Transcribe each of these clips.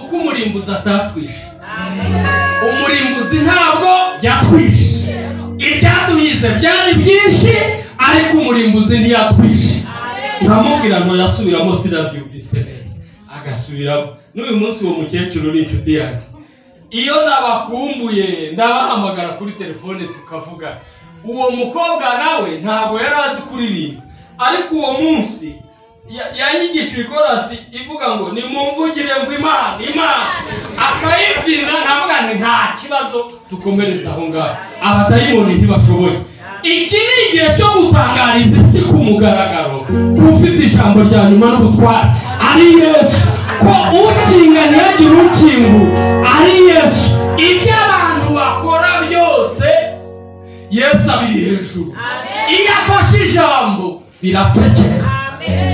kuko umurimbuzi atatwishe. Umurimbuzi ntabwo yatwishe. Ibyaduhize byari byinshi ariko umurimbuzi ntiyatwishe. Nkamubwira ngo yasubiramo sinabyumvise neza agasubiramo. N'uyu munsi uwo mukecuru ni inshuti yanjye. Iyo nabakumbuye ndabahamagara kuri telefone tukavuga. Uwo mukobwa nawe ntabwo yari azi kuririmba ariko uwo munsi yanyigishije ikorasi ivuga ngo nimumvugire ngo Imana akayibyina. Navuga nti nta kibazo tukomereza aho ngaho, abadayimoni ntibashoboye. Iki ni igihe cyo gutangariza isi ku mugaragaro ufite ijambo rya nyuma n'ubutware ari Yesu, ko ukinga ntiyagire ukingu ari Yesu. Ibyo abantu bakora byose Yesu abiri hejuru. Iyo afashe ijambo biraceceka.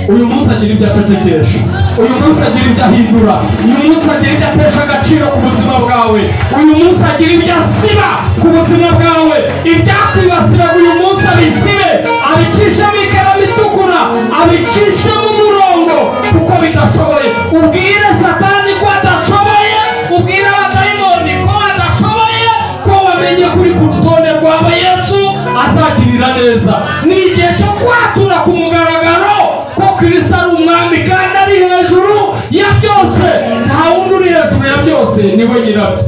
Uyu munsi agira ibyo acecekesha, uyu munsi agira ibyo ahindura, uyu munsi agira ibyo atesha agaciro ku buzima bwawe, uyu munsi agira ibyo asiba ku buzima bwawe. Ibyakwibasira uyu munsi abisibe, abicishe mu ikaramu itukura, abicishe mu murongo kuko bidashoboye. Ubwire Satani ko adashoboye, ubwire abadayimoni ko adashoboye, ko wamenye kuri ku rutonde rwawe Yesu azagirira neza. Ni igihe cyo kwatura ku mugaragaro ko Kristo ari umwami kandi ari hejuru ya byose. Nta wundi uri hejuru ya byose, niwe nyirabyo.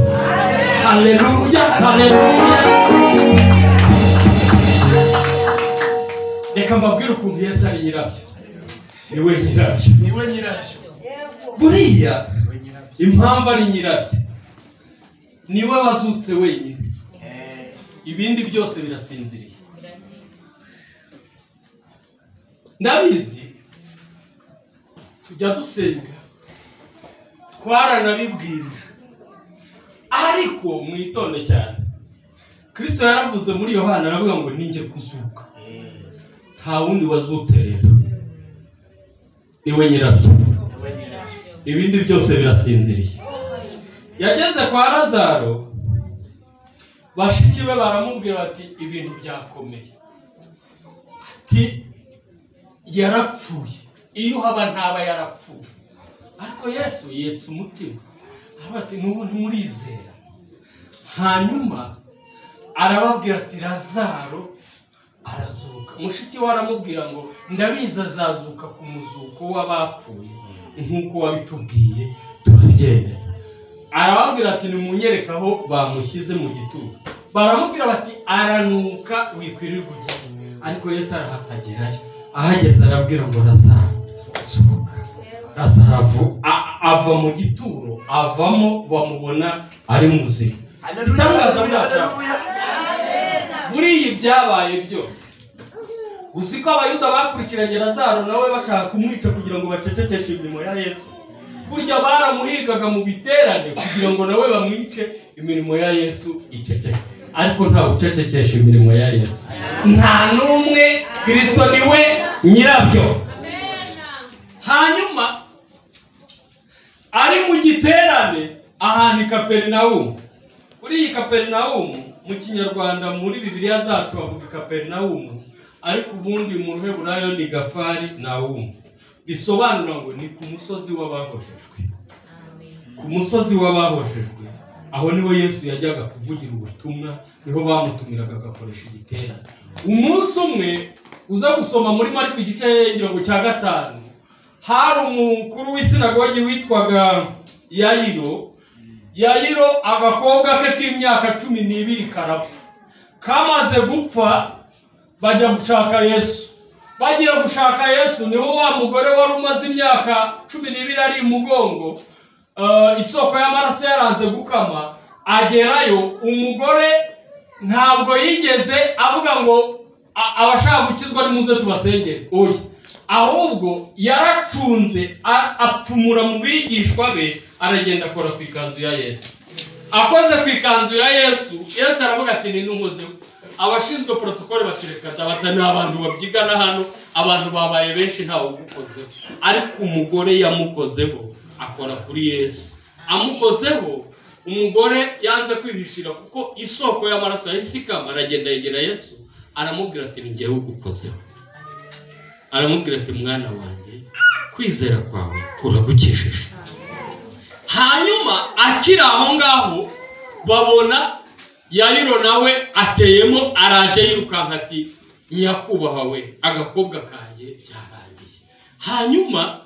Haleluya, haleluya. Reka mbabwire ukuntu Yesu ari nyirabyo. Niwe nyirabyo, niwe nyirabyo. Burya impamvu ari nyirabyo, niwe wazutse wenyine. Ibindi byose birasinziriye. Ndabizi tujya dusenga twaranabibwira ariko mwitonde cyane. Kristo yaravuze muri Yohana aravuga ngo ninjye kuzuka. Nta wundi wazutse rero, niwe nyirabyo. Ibindi byose birasinziriye. Yageze kwa Lazaro, bashiki be baramubwira bati ibintu byakomeye, ati yarapfuye. Iyo haba ntaba yarapfuye. Ariko Yesu yetse umutima ati n'ubu ntimurizera. Hanyuma arababwira ati Lazaro arazuka. Mushiki we aramubwira ngo ndabiza azazuka ku muzuko w'abapfuye nk'uko wabitubwiye turabyemera. Arababwira ati nimunyereka aho bamushyize mu gituro. Baramubwira bati aranuka wikwirirwa ugenda. Ariko Yesu arahatagerayo. Ahageze arabwira ngo Lazaro zuka. Lazaro ava mu gituro, avamo bamubona ari muzima. Itangaza byacu buriya byabaye byose. Uziko abayuda bakurikiranye Lazaro nawe bashaka kumwica kugira ngo bacecekeshe imirimo ya Yesu. Burya baramuhigaga mu biterane kugira ngo nawe bamwice imirimo ya Yesu iceceke. Ariko nta ucecekesha imirimo ya Yesu. Nta numwe. Kristo niwe nyirabyo. Hanyuma ari mu giterane ahantu Kaperinawumu. Kuri iyi Kaperinawumu mu Kinyarwanda muri Bibiliya zacu bavuga Kaperinawumu, ariko ubundi mu Ruheburayo ni Gafari Nawumu. Bisobanura ngo ni ku musozi w'abahoshejwe. Ku musozi w'abahoshejwe aho niho Yesu yajyaga kuvugira ubutumwa, niho bamutumiraga agakoresha igiterane. Umunsi umwe uza gusoma muri Mariko igice ngira ngo cya 5, hari umukuru w'isinagogi witwaga Yayiro, agakobwa ke k'imyaka 12 karapfa. Kamaze gupfa bajya gushaka Yesu. Bagiye gushaka Yesu niho wa mugore wari umaze imyaka 12 ari mugongo, isoko y'amaraso yaranze gukama. Agerayo umugore ntabwo yigeze avuga ngo abashaka gukizwa nimuze tubasengere. Oya, ahubwo yaracunze apfumura mu bigishwa be, aragenda akora ku ikanzu ya Yesu. Akoze ku ikanzu ya Yesu, Yesu aravuga ati ni numuzeho. Abashinzwe protokole batureka batani abantu babyigana hano, abantu babaye benshi ntawo gukozeho. Ariko umugore yamukozeho akora kuri Yesu. Amukozeho umugore yanze kwihishira kuko isoko y'amaraso yahisikama. Aragenda yegera Yesu aramubwira ati ngiye ugukozeho. Aramubwira ati mwana wanjye kwizera kwawe kuragukishije. hanyuma akiri aho ngaho babona Yayiro nawe ateyemo araje yirukanka ati nyakubahwa we agakobwa kanjye byarangiye. Hanyuma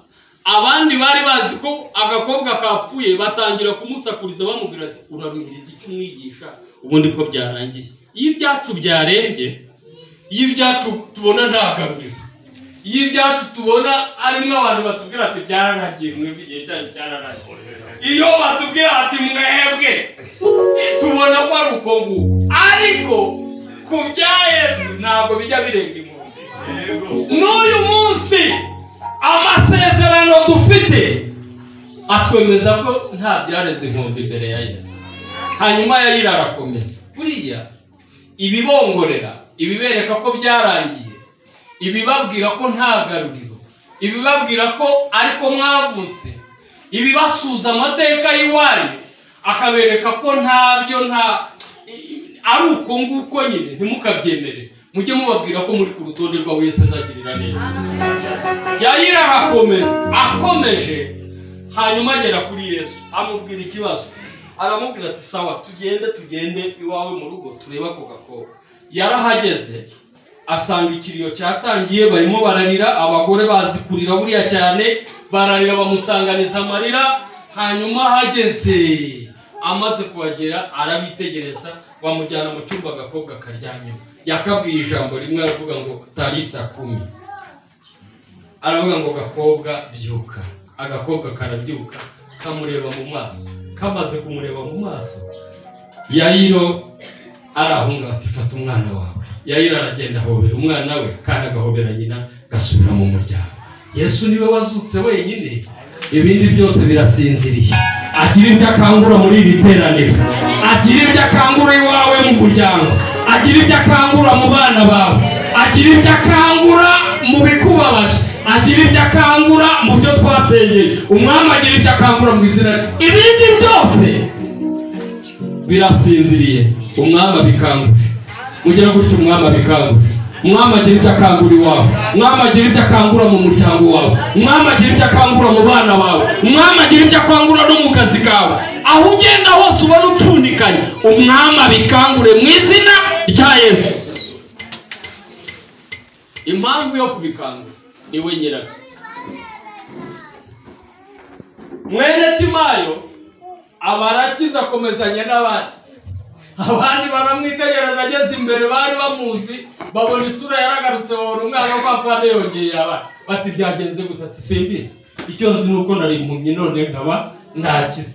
abandi bari bazi ko agakobwa kapfuye batangira kumusakuriza bamubwira ati uraruhiriza icyo umwigisha ubundi ko byarangiye. Iyo ibyacu byarembye, iyo ibyacu tubona ntagaruriro, iyo ibyacu tubona arimo abantu batubwira ati byararangiye mwebwe igihe cyanyu cyararangiye, iyo batubwira ati mwebwe tubona ko ari uko nguko, ariko ku bya Yesu ntabwo bijya birenga impunzi. N'uyu munsi amasezerano dufite atwemeza ko nta byareze inkombe imbere ya Yesu. Hanyuma Yayiro arakomeza. Burya ibibongorera, ibibereka ko byarangiye, ibibabwira ko nta garuriro, ibibabwira ko ariko mwavutse, ibibasuza amateka y'iwanyu akabereka ko ntabyo ari uko nguko nyine, ntimukabyemere. Mujye mubabwira ko muri ku rutonde rwa Yesu azagirira neza. Yayiro akomeje hanyuma agera kuri Yesu amubwira ikibazo. Aramubwira ati sawa tugende iwawe mu rugo tureba ako gakobwa. Yarahageze asanga ikiriyo cyatangiye, barimo bararira, abagore bazi kurira buriya cyane, bararira bamusanganiza amarira. Hanyuma hageze amaze kuhagera arabitegereza, bamujyana mu cyumba agakobwa karyamye. Yakabwiye ijambo rimwe aravuga ngo tarisa 10. Aravuga ngo gakobwa byuka. Agakobwa karabyuka kamureba mu maso. Kamaze kumureba mu maso, Yayiro arahunga ati fata umwana wawe. Yayiro aragenda ahobera umwana we kandi agahobera nyina gasubira mu muryango. Yesu niwe wazutse wenyine, ibindi byose birasinziriye. Agira ibyo akangura muri iri teraniro, agira ibyo akangura iwawe mu muryango, agira ibyo akangura mu bana bawe, agira ibyo akangura mu bikubabaje, agira ibyo akangura mu byo twasengeye. Umwami agira ibyo akangura mu izina rye. Ibindi byose birasinziriye, umwami abikangura. Mugira gutyo umwami abikangura. Umwami agira ibyo akangura iwawe, umwami agira ibyo akangura mu muryango wawe, umwami agira ibyo akangura mu bana bawe, umwami agira ibyo akangura no mu kazi kawe. Aho ugenda hose ubona upfundikanye, umwami abikangure mu izina rya Yesu. Impamvu yo kubikangura ni we nyirabyo. Mwene Timayo abarakiza akomezanya n'abandi. Abandi baramwitegereza ageze imbere, bari bamuzi, babona isura yaragarutse, babona umwana wo kwafana yongeye abana. Bati byagenze gusa simbizi, icyo nzi nuko nari impumyi none nkaba nakize.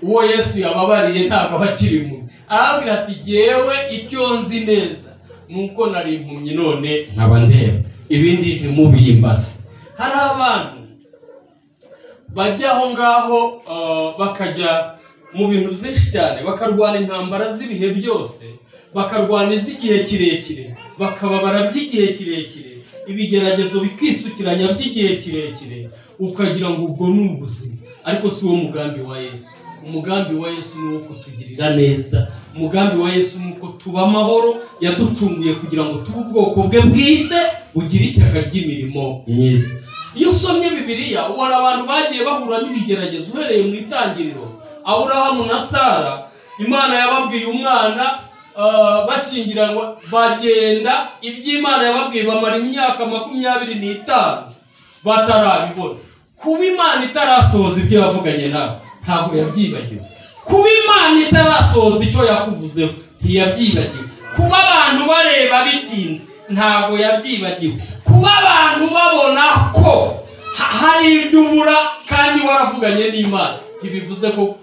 Uwo Yesu yababariye ntabwo abakiri impumyi. Arabwira ati jewe icyo nzi neza nuko nari impumyi none nkaba ndeba, ibindi ntimubimbaze. Hari abantu bajya aho ngaho bakajya mu bintu byinshi cyane, bakarwana intambara z'ibihe byose, bakarwana iz'igihe kirekire, bakababara by'igihe kirekire, ibigeragezo bikisukiranya by'igihe kirekire, ukagira ngo ubwo ni ubuzima. Ariko si wo mugambi wa Yesu. Umugambi wa Yesu ni uwo kutugirira neza. Umugambi wa Yesu ni uko tuba amahoro, yaducunguye kugira ngo tube ubwoko bwe bwite bugira ishyaka ry'imirimo myiza. Iyo usomye Bibiliya ubona abantu bagiye bahura n'ibigeragezo uhereye mu itangiriro. Aburahamu na Sara, Imana yababwiye umwana bashyingiranwa, bagenda iby'Imana yababwiye bamara imyaka 25 batarabibona. Kuba Imana itarasohoza ibyo yavuganye nawe ntabwo yabyibagiwe. Kuba Imana itarasohoza icyo yakuvuzeho ntiyabyibagiwe. Kuba abantu bareba bitinze ntabwo yabyibagiwe. Kuba abantu babona ko hari ibyo ubura kandi waravuganye n'Imana ntibivuze ko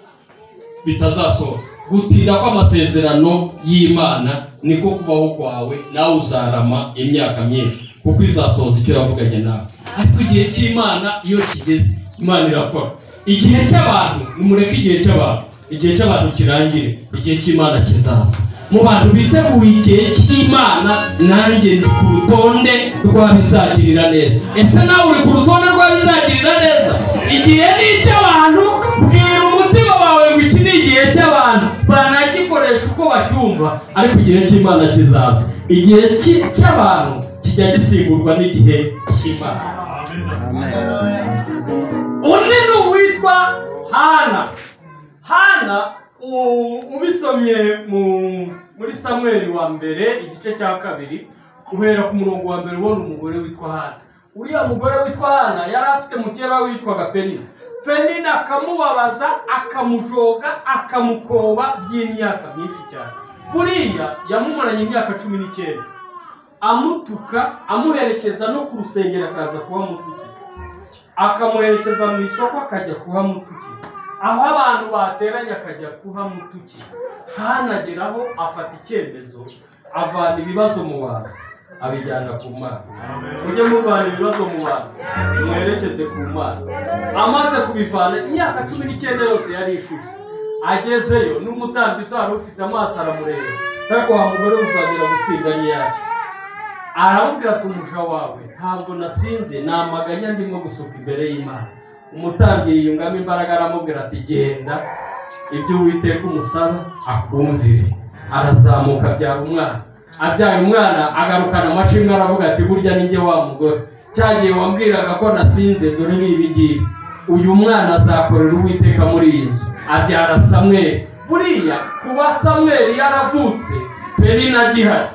bitazasohoka. Gutinda kw'amasezerano y'Imana niko kubaho kwawe, nawe uzarama imyaka myinshi kuko izasohoza icyo yavuganye nawe. Ariko igihe cy'Imana iyo kigeze, Imana irakora. Igihe cy'abantu, nimureke igihe cy'abantu, igihe cy'abantu kirangire, igihe cy'Imana kizaza. Mu bantu biteguye igihe cy'Imana, nanjye ndi ku rutonde rw'abizagirira neza. Ese nawe uri ku rutonde rw'abizagirira neza? Igihe ni icy'abantu, bwira umutima wawe ngo iki ni igihe cy'abantu, banagikoresha uko bacyumva, ariko igihe cy'Imana kizaza. Igihe cy'abantu kijya gisimburwa n'igihe cy'Imana. Undi ni uwitwa Hana. hana ubisomye muri Samweli wa mbere igice cya 2 uhera ku murongo wa mbere ubona umugore witwa Hana. Uriya mugore witwa Hana yari afite mukeba witwaga Penina. Penina akamubabaza, akamujoga, akamukoba by'imyaka myinshi cyane. Buriya yamumaranye imyaka 19, amutuka, amuherekeza no ku rusengero akaza kuhamutukira, akamuherekeza mu isoko akajya kuhamutukira, aho abantu bateranye akajya kuhamutukira. Hanageraho afata icyemezo, avana ibibazo mu bantu abijyana ku Mana. Ujye muvana ibibazo mu bantu mwerekeze ku Mana. Amaze kubivana imyaka 19 yose yarishije, agezeyo n'umutambyi utari ufite amaso aramureba, ariko wa mugore uzagira gusinda nyaya. Aramubwira ati umuja wawe ntabwo nasinze, namaganya ndimo gusuka imbere y'Imana. Umutambyi yiyungamo imbaraga aramubwira ati genda, ibyo Uwiteka umusaba akumvire. Arazamuka abyara umwana. Abyaye umwana agarukana amashimwe aravuga ati burya ninjye wa mugore cyagiye wambwiraga ko nasinze, dore nibi ngibi. Uyu mwana azakorera Uwiteka muri iyi nzu. Abyara Samweli. Buriya kuba Samweli yaravutse Penina agihari,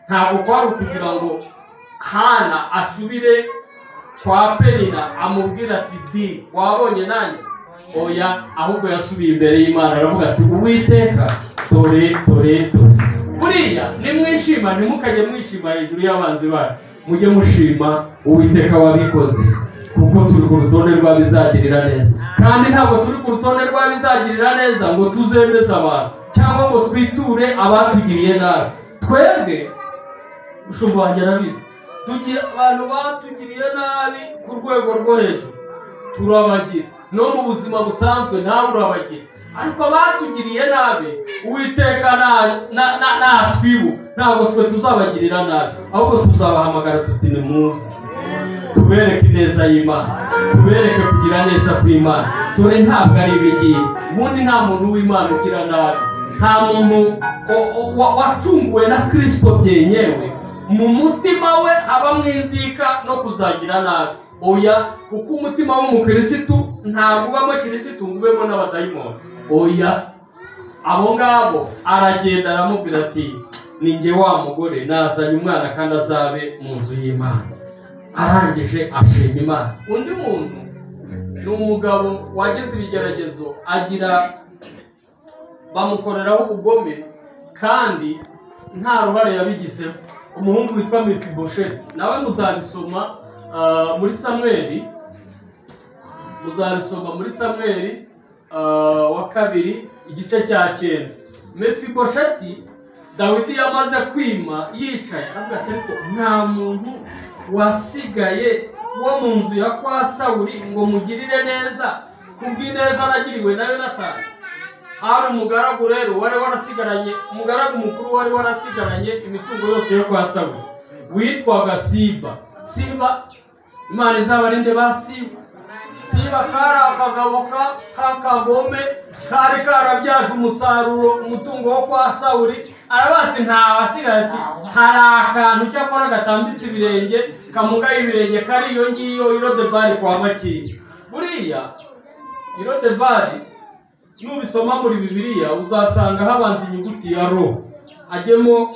ntabwo kwari ukugira ngo Hana asubire kwa Penina amubwira ati di wabonye nanjye. Oya, ahubwo yasubiye imbere y'Imana aravuga ati Uwiteka tore. Buriya nimwishima, ntimukajye mwishima hejuru y'abanzi banyu, mujye mushima Uwiteka wabikoze, kuko turi ku rutonde rw'abizagirira neza. Kandi ntabwo turi ku rutonde rw'abizagirira neza ngo tuzemeze abantu cyangwa ngo twiture abatugiriye nabi. Twebwe ushobora arabizi, tugira abantu batugiriye nabi ku rwego rwo hejuru turabagira, no mu buzima busanzwe nawe urabagira. Ariko batugiriye nabi Uwiteka natwibuka, ntabwo twe tuzabagirira nabi, ahubwo tuzabahamagara tuti nimuze tubereke ineza y'Imana, tubereke kugira neza kw'Imana. Dore ntabwo ari ibigiye, ubundi nta muntu w'Imana ugira nabi, nta muntu wacunguwe na Kristo byenyewe mu mutima we aba mwinzika no kuzagira nabi. Oya, kuko umutima w'umukirisitu ntabwo ubamo kirisitu ngo ubemo n'abadayimoni. Oya, abo ngabo aragenda aramubwira ati ninjye wa mugore nazanye umwana kandi azabe mu nzu y'Imana. Arangije ashima Imana. Undi muntu ni umugabo wagize ibigeragezo, agira bamukoreraho ubugome kandi nta ruhare yabigizeho. Umuhungu witwa Mefibosheti, nawe muzabisoma muri Samweli, muzabisoma muri Samweli wa 2 igice cya 9. Mefibosheti Dawidi yamaze kwima yicaye, avuga ati ariko nta muntu wasigaye wo mu nzu ya kwa Sawuli ngo mugirire neza kubw'ineza nagiriwe na Yonatani. Hari umugaragu rero wari warasigaranye, umugaragu mukuru wari warasigaranye imitungo yose yo kwa Sawuli witwaga Siba. Imana izabarinde ba Siba kari akagabo k'akagome kari karabyaje umusaruro umutungo wo kwa Sawuli. Arabati nta wasigaye, ati hari akantu cyakora gatambitse ibirenge kamugaye ibirenge kari iyo ngiyo Irodebari kwa Makiri. Buriya Irodebari nubisoma muri Bibiliya uzasanga habanza inyuguti ya ro, ajyemo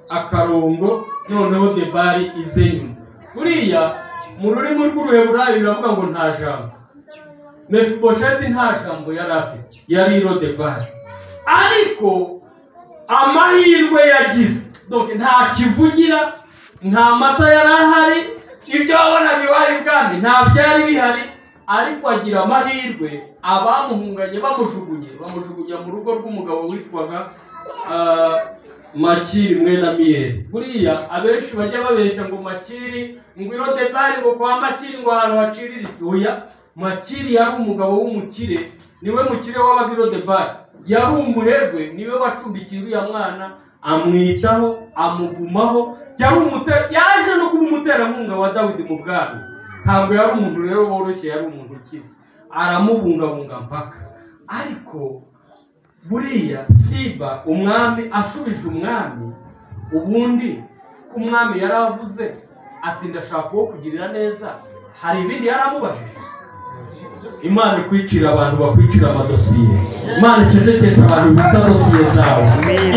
akarongo, noneho Debari ize nyuma. Buriya mu rurimi rw'Uruheburayo biravuga ngo nta jambo. Mefibosheti nta jambo yari afite, yari Irodebari. Ariko amahirwe yagize, donc nta kivugira, nta mata yari ahari, ibyo wabonaga iwari bwami nta byari bihari. Ariko agira amahirwe, abamuhunganye bamujugunya mu rugo rw'umugabo witwaga Makiri mwene Amiyeli. Buriya abenshi bajya babeshya ngo Makiri ngo Irodebari ngo kwa Makiri ngo ahantu haciriritse. Oya, Makiri yari umugabo w'umukire, niwe mukire w'abaga Irodebari. Yari umuherwe, niwe wacumbikiye uriya mwana, amwitaho, amugumaho. Yaje no kuba umuterankunga wa Dawidi mu bwami. Ntabwo yari umuntu rero woroshye, yari umuntu ukize, aramubungabunga mpaka. Ariko buriya Siba umwami ashubije umwami, ubundi ku mwami yaravuze ati ndashaka wo kugirira neza, hari ibindi yaramubajije. Imana ikwicira abantu bakwicira amadosiye. Imana icecekesha abantu bita dosiye zawe.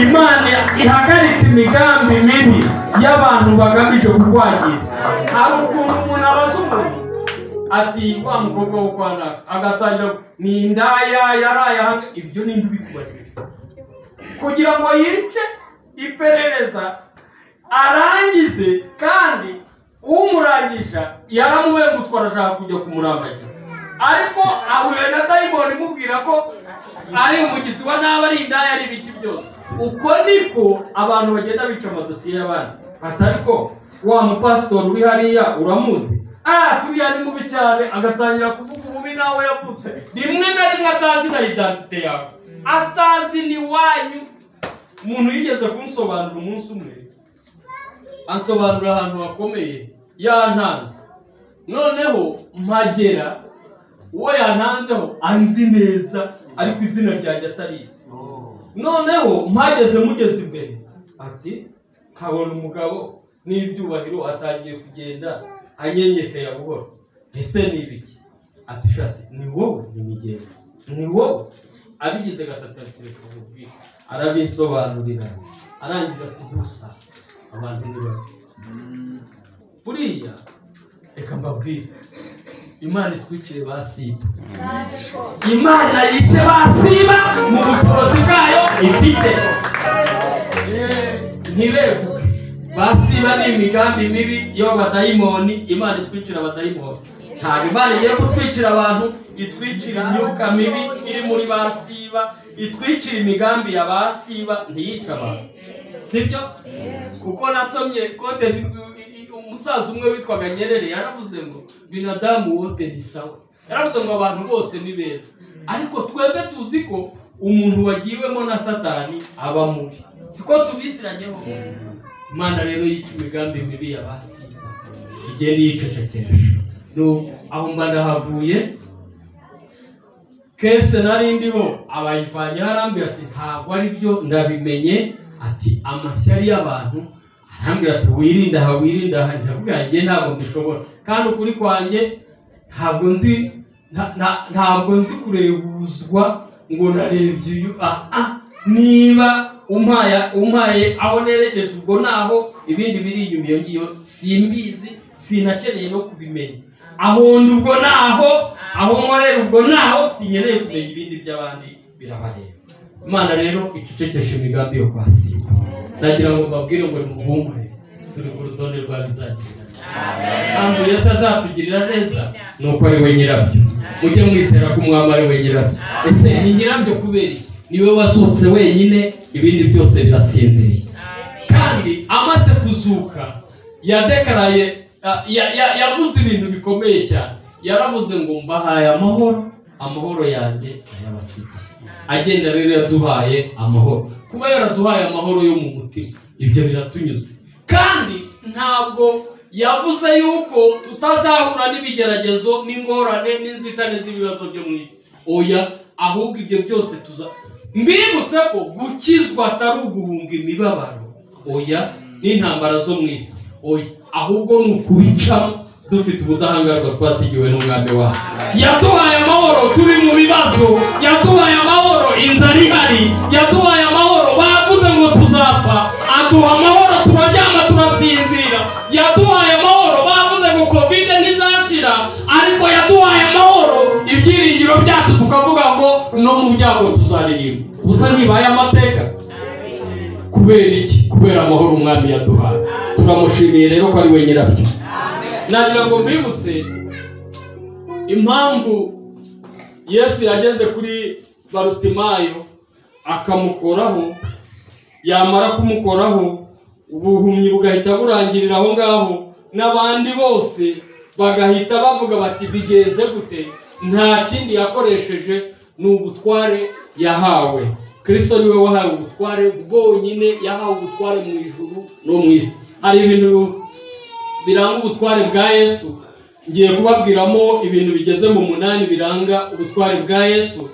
Imana ihagarika imigambi mibi y'abantu bagamije kukwangiza. Hari ukuntu umuntu abaza umuntu ati wa mukobwa wo kwana agatangira ni indaya yaraye ibyo ninde ubikubajije kugira ngo yice iperereza arangize kandi umurangisha yaramubengutwara ashaka kujya kumurambagiza ariko ahuye na dayimoni imubwira ko ari umugizi wa nabi ari indaya ari biki byose. Uko niko abantu bagenda bica amadosiye y'abandi. Atariko wa mupasitori uri hariya uramuzi turiya ni mubi cyane agatangira kuvuga ububi nawe yavutse rimwe na rimwe atazi na identite yawe atazi ni wanyu. Umuntu yigeze kunsobanura umunsi umwe ansobanura ahantu hakomeye yantanze noneho mpagera uwo yantanzeho anzi neza ariko izina ryanjye atarizi. Noneho mpageze mugeze imbere ati habona umugabo n'ibyubahiro atangiye kugenda anyenyekeye buhoro. Ese ni ibiki? Ati shati ni wowe nimigenda ni wowe. Abigize gatatu telefone arabisobanurira arangiza ati gusa abantu ni bake. Burya reka mbabwire Imana itwicire basiba. Imana yice basiba mu bushobozi bwayo ifite. Ntibeguke basiba ni imigambi mibi y'abadayimoni. Imana itwicira abadayimoni. Ntabwo Imana igiye kutwicira abantu, itwicira imyuka mibi iri muri basiba, itwicira imigambi ya basiba ntiyica abantu. Sibyo? Kuko nasomye kote umusaza umwe witwaga Nyerere yaravuze ngo binadamu wote ni sawa. Yaravuze ngo abantu bose ni beza. Ariko twebwe tuzi ko umuntu wagiwemo na Satani aba mubi. Siko tubisiranyeho. Imana rero yica imigambi mibi ya basiba. Igenda yicecekesha. No aho mbanda havuye kese narindiho abayivanye harambira ati ntabwo ari byo ndabimenye ati amashyari y'abantu arambira ati wirinda ndavuga ngiye ntabwo mbishobora kandi ukuri kwanjye ntabwo nzi kurebuzwa ngo narebye uyu niba umpaye aho nerekeje ubwo naho ibindi biri inyuma iyo ngiyo simbizi sinakeneye no kubimenya aho ndubwo naho aho nkorera ubwo naho sinkeneye kumenya ibindi by'abandi birabareba. Imana rero icecekesha imigambi yo kwasiba. Nagira ngo babwire ngo muhumure turi ku rutonde rwa bizagirira. Kandi Yesu azatugirira neza nuko ari we nyirabyo. Mujye mwizera ko umwami ari we nyirabyo. Ese ni nyirabyo kubera iki? Niwe wazutse wenyine ibindi byose birasinziriye. Kandi amaze kuzuka yadekaraye yavuze ibintu bikomeye cyane. Yaravuze ngo mbahaye amahoro yanjye ayabasigiye. Agenda rero yaduhaye amahoro. Kuba yaraduhaye amahoro yo mu mutima ibyo biratunyuze. Kandi ntabwo yavuze yuko tutazahura n'ibigeragezo n'ingorane n'inzitane z'ibibazo byo mu isi. Oya, ahubwo ibyo byose mbibutse ko gukizwa atari uguhunga imibabaro. Oya, n'intambara zo mu isi. Oya, ahubwo ni ukubicamo dufite ubudahangarwa twasigiwe n'umwami wacu. Yaduhaye amahoro turi mu bibazo, yaduhaye amahoro inzara ihari, yaduhaye amahoro bavuze ngo tuzapfa, aduha amahoro turaryama turasinzira, yaduhaye amahoro bavuze ngo covid ntizashira, ariko yaduhaye amahoro ibyiringiro byacu tukavuga ngo no mu byago tuzaririmba. Ubusa ntibaye amateka kubera iki? Kubera amahoro umwami yaduhaye. Turamushimiye rero ko ari we nyirabyo. Nagira ngo mbibutse impamvu Yesu yageze kuri Barutimayo akamukoraho, yamara kumukoraho ubuhumyi bugahita burangirira aho ngaho, n'abandi bose bagahita bavuga bati bigeze gute? Nta kindi yakoresheje ni ubutware yahawe. Kristo niwe wahawe ubutware bwonyine, yahawe ubutware mu ijuru no mu isi. Hari ibintu biranga ubutware bwa Yesu, ngiye kubabwiramo ibintu bigeze mu 8 biranga ubutware bwa Yesu.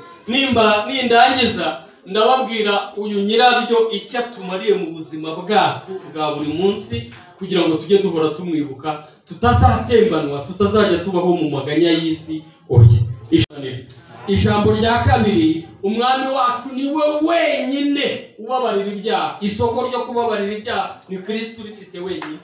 Nindangiza ndababwira uyu nyirabyo icyo atumariye mu buzima bwacu bwa buri munsi kugira ngo tujye duhora tumwibuka, tutazatembanwa, tutazajya tubaho mu maganya y'isi. Oya, ijambo rya kabiri, umwami wacu niwe wenyine ubabarira ibyaha. Isoko ryo kubabarira ibyaha ni Kristo urifite wenyine.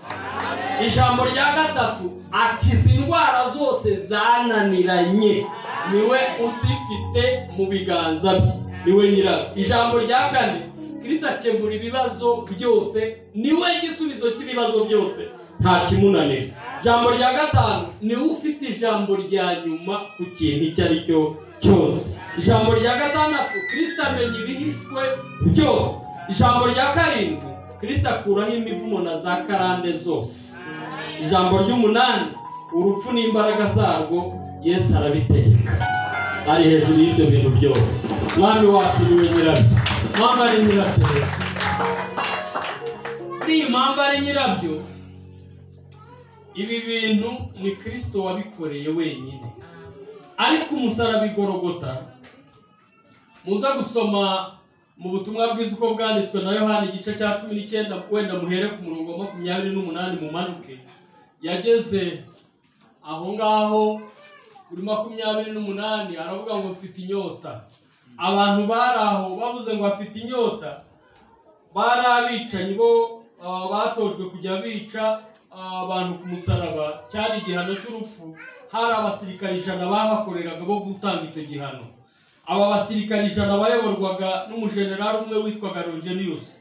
Ijambo rya gatatu, akiza indwara zose zananiranye, niwe uzifite mu biganza bye, niwe nyirabyo. Ijambo rya kane, Kristo akemura ibibazo byose, niwe igisubizo cy'ibibazo byose, nta kimunanira. Ijambo rya gatanu, niwe ufite ijambo rya nyuma ku kintu icyo ari cyo cyose. Ijambo rya gatandatu, Kristo amenya ibihishwe byose. Ijambo rya karindwi, Kristo akuraho imivumo na za karande zose. Ijambo ry'umunani, urupfu n'imbaraga zarwo Yesu arabitegeka, ari hejuru y'ibyo bintu byose. Mwami wacu niwe nyirabyo, mwami ari nyirabyo. Iyi mpamvu ari nyirabyo, ibi bintu ni Kristo wabikoreye wenyine. Ariko umusaraba igorogota, muza gusoma mu butumwa bwiza uko bwanditswe na Yohana igice cya 19, wenda muhere ku murongo wa 28 mu manuke. Yageze aho ngaho kuri 28 aravuga ngo mfite inyota. Abantu baraho bavuze ngo afite inyota, barabicanyi bo batojwe kujya bica abantu ku musaraba, cyari igihano cy'urupfu. Harabasirikare 100 bahakoreraga bo gutanga icyo gihano. Aba basirikare 100 bayoborwaga n'umujenerali umwe witwaga Longinus.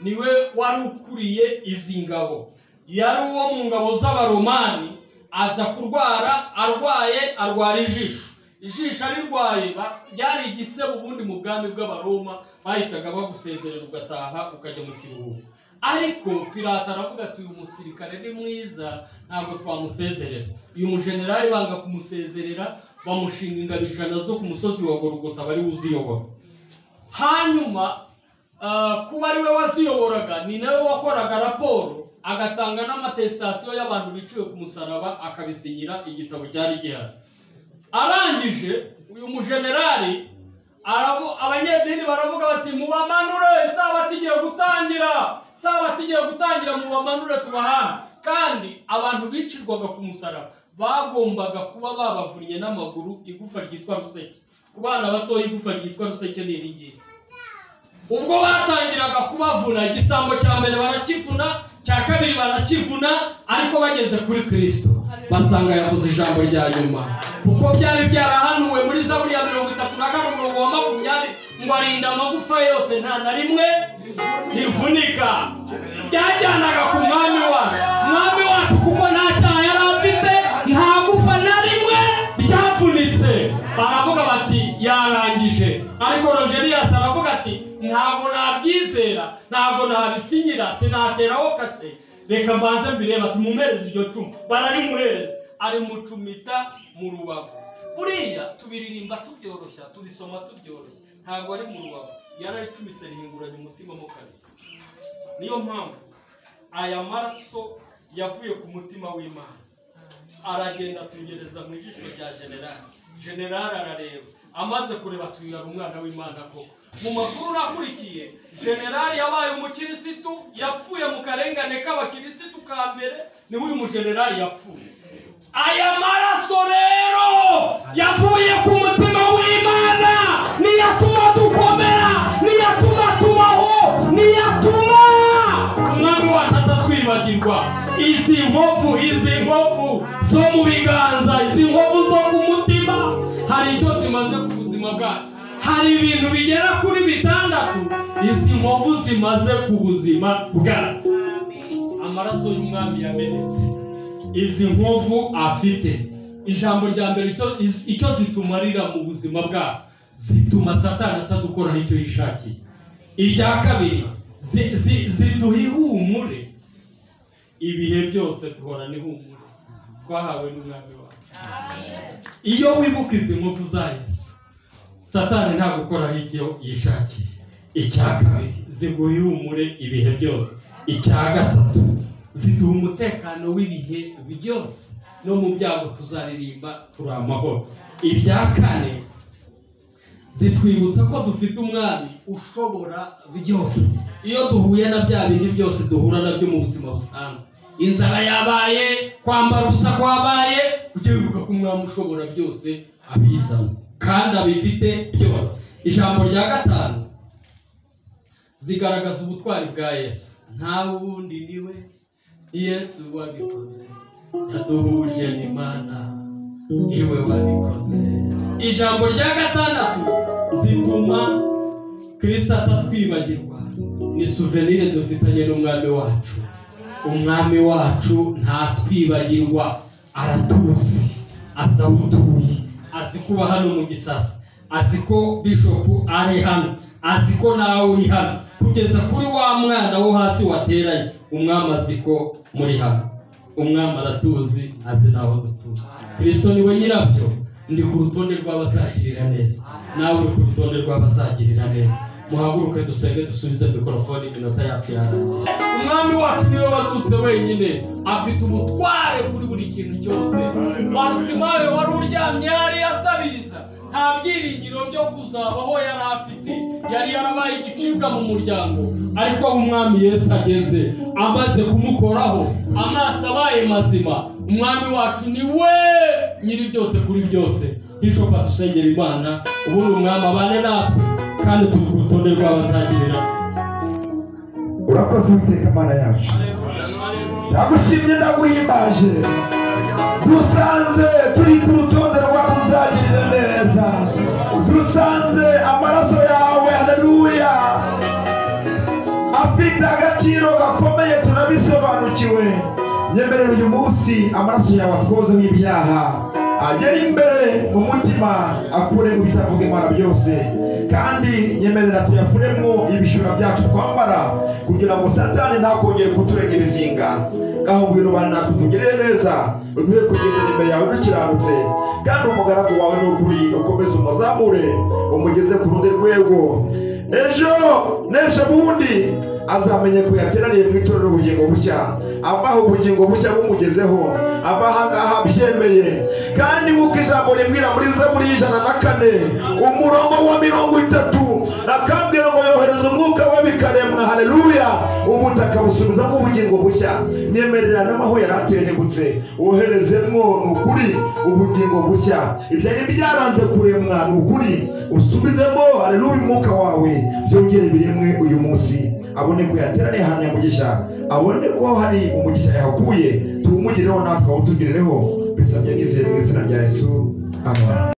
Niwe wari ukuriye izi ngabo, yari uwo mu ngabo z'abaromani. Aza kurwara, arwara ijisho arirwaye, byari igisebo ubundi mu bwami bw'abaroma, bahitaga bagusezerera ugataha ukajya mu kiruhuko. Ariko Pilato aravuga ati uyu musirikare ni mwiza, ntabwo twamusezerera. Uyu mujenerali banga kumusezerera, bamushinga ingabo 100 zo ku musozi wa Golgotha bari uziyobora. Hanyuma kuba ari we waziyoboraga, ni nawe wakoraga raporo, agatanga n'amatestasiyo y'abantu biciwe ku musaraba, akabisinyira igitabo cyari gihari. Arangije uyu mujenerali, abanyedini baravuga bati mubamanure, Sabato igiye gutangira mubamanure tubahane. Kandi abantu bicirwaga ku musaraba bagombaga kuba babavunnye n'amaguru igufa ryitwa ruseke. Ku bana bato igufa ryitwa ruseke ni iringiri. Ubwo batangiraga kubavuna, igisambo cya mbere barakivuna, cya kabiri barakivuna, ariko bageze kuri Kristo basanga yavuze ijambo rya nyuma, kuko byari byarahanuwe muri Zaburi ya 34:20 ngo arinda amagufa yose nta na rimwe rivunika. Byajyanaga ku mwami wacu, kuko nta cyaha yari afite, nta gufa na rimwe ryavunitse. Baravuga bati yarangije. Ariko Longinus aravuga ati ntabwo nabyizera, ntabwo nabisinyira, sinateraho kashe, reka mbanze mbireba. Ati mumuhereze iryo cumu. Bararimuhereza, ari mucumita mu rubavu. Burya tubiririmba tubyoroshya, tubisoma tubyoroshya, ntabwo ari mu rubavu, yararicumise rihinguranye umutima mo kabiri. Niyo mpamvu aya maraso yavuye ku mutima w'Imana, aragenda tugereza mu ijisho rya generali arareba, amaze kureba tuyura umwana w'Imana koko. Mu makuru nakurikiye, generali yabaye umukirisitu, yapfuye mu karengane k'abakirisitu ka mbere, niwe uyu mujenerali yapfuye. Aya maraso rero yavuye ku mutima w'Imana, niyatuma dukomera, niyatuma tubaho, niyatuma umwami wacu atatwibagirwa. Izi nkovu zo mu biganza, izi nkovu zo ku mutima, hari icyo zimaze ku buzima bwacu. Hari ibintu bigera kuri 6 izi nkovu zimaze ku buzima bwacu. Amaraso y'umwami yamenetse, izi nkovu afite. Ijambo rya mbere icyo zitumarira mu buzima bwacu, zituma Satani atadukoraho icyo yishakiye. Irya kabiri, ziduha ihumure. Ibihe byose duhora n'ihumure twahawe n'umwami wacu. Iyo wibuka izi nkovu za Yesu, Satani nta gukoraho icyo yishakiye. Icya kabiri, ziguha ihumure ibihe byose. Icya gatatu, ziduha umutekano w'ibihe byose, no mu byago tuzaririmba turi amahoro. Irya kane, zitwibutsa ko dufite umwami ushobora byose. Iyo duhuye na bya bindi byose duhura nabyo mu buzima busanzwe, inzara yabaye, kwambara ubusa kwabaye, ukibuka ko umwami ushobora byose abizana kandi abifite byose. Ijambo rya gatanu zigaragaza ubutwari bwa Yesu. Nta wundi niwe Yesu wabikoze, yaduhuje n'Imana, niwe wabikoze. Ijambo rya gatandatu zituma Kristo atatwibagirwa, ni souvenir dufitanye n'umwami wacu. Umwami wacu ntatwibagirwa, aratuzi, azi aho utuye, azi kuba hano mu Gisasa, azi ko Bishop ari hano, azi ko nawe uri hano, kugeza kuri wa mwana wo hasi wateranye. Umwami azi ko muri hano, umwami aratuzi, azi naho dutuye. Kristo niwe nyirabyo. Ndi ku rutonde rw'abazagirira neza, nawe uri ku rutonde rw'abazagirira neza. Muhaguruke dusenge, dusubize mikrofoni, iminota yacu yarangiye. Umwami wacu niwe wazutse wenyine, afite ubutware kuri buri kintu cyose. Barutimayo wari uryamye yari yasabiriza, nta byiringiro byo kuzabaho yari afite, yari yarabaye igicibwa mu muryango. Ariko umwami Yesu ageze, amaze kumukoraho, amaso abaye mazima. Umwami wacu ni we nyiri byose kuri byose. Bishop adusengera Imana, ubundi umwami abane natwe kandi turi ku rutonde rw'abazagirira. Urakoze Uwiteka Mana yacu, ndagushimye ndaguhimbaje, dusanze turi ku rutonde rw'abazagirira neza, dusanze amaraso yawe, haleluya, afite agaciro gakomeye, turabisobanukiwe. Nyemerera uyu munsi amaraso yawe atwozeho ibyaha, agere imbere mu mutima, akure mu bitavuga Imana byose, kandi nyemerera tuyafuremo ibishura byacu twambara, kugira ngo Satani ntakongere kuturega ibizinga. Ngaho ngwino bana natwe tugirire neza, uduhe kugendera imbere yawe dukiranutse, kandi umugaragu wawe n'ukuri ukomeze umuzamure, umugeze ku rundi rwego. Ejo n'ejo bundi azamenye ko yateraniye mu itorero ubugingo bushya, abaho ubugingo bushya bumugezeho, abahangaha byemeye. Kandi nk'uko ijambo rimbwira muri Zaburi 104 umurongo wa 30, akambwira ngo yohereza umwuka we bikaremwa, haleluya, ubutaka busubizamo ubugingo bushya. Nyemerera n'amaho yaratenegutse, woherezemo n'ukuri ubugingo bushya. Ibyari byaranze kuremwa n'ukuri usubizemo, haleluya, umwuka wawe byongere biremwe uyu munsi. Abone ko yateraniye hanya mugisha, abone ko hari umugisha yahakuye, tuwumugireho natwe awutugirireho. Bisabye nizeye mu izina rya Yesu, amen.